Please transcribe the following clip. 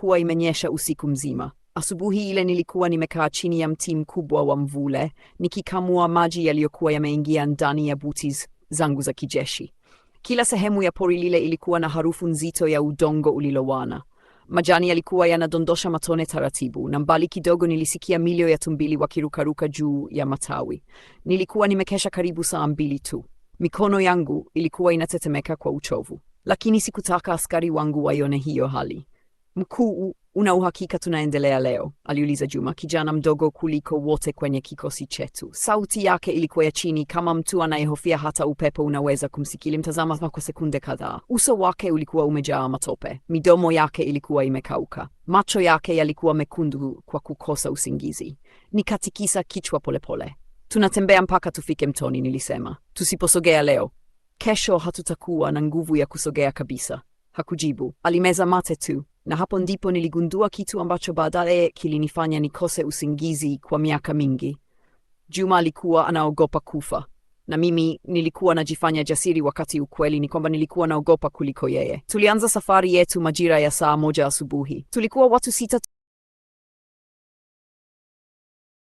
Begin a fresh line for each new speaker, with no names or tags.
ilikuwa imenyesha usiku mzima. Asubuhi ile nilikuwa nimekaa chini ya mti mkubwa wa mvule, nikikamua maji yaliyokuwa yameingia ndani ya buti zangu za kijeshi. Kila sehemu ya pori lile ilikuwa na harufu nzito ya udongo ulilowana. Majani yalikuwa yanadondosha matone taratibu, na mbali kidogo nilisikia milio ya tumbili wakirukaruka juu ya matawi. Nilikuwa nimekesha karibu saa 2 tu. Mikono yangu ilikuwa inatetemeka kwa uchovu, lakini sikutaka askari wangu waione hiyo hali. Mkuu, una uhakika tunaendelea leo? Aliuliza Juma, kijana mdogo kuliko wote kwenye kikosi chetu. Sauti yake ilikuwa ya chini, kama mtu anayehofia hata upepo unaweza kumsikia. Mtazama kwa sekunde kadhaa. Uso wake ulikuwa umejaa matope, midomo yake ilikuwa imekauka, macho yake yalikuwa mekundu kwa kukosa usingizi. Nikatikisa kichwa polepole. Tunatembea mpaka tufike mtoni, nilisema. Tusiposogea leo, kesho hatutakuwa na nguvu ya kusogea kabisa. Hakujibu, alimeza mate tu. Na hapo ndipo niligundua kitu ambacho baadaye kilinifanya nikose usingizi kwa miaka mingi. Juma alikuwa anaogopa kufa, na mimi nilikuwa najifanya jasiri, wakati ukweli ni kwamba nilikuwa naogopa kuliko yeye. Tulianza safari yetu majira ya saa 1 asubuhi. Tulikuwa watu 6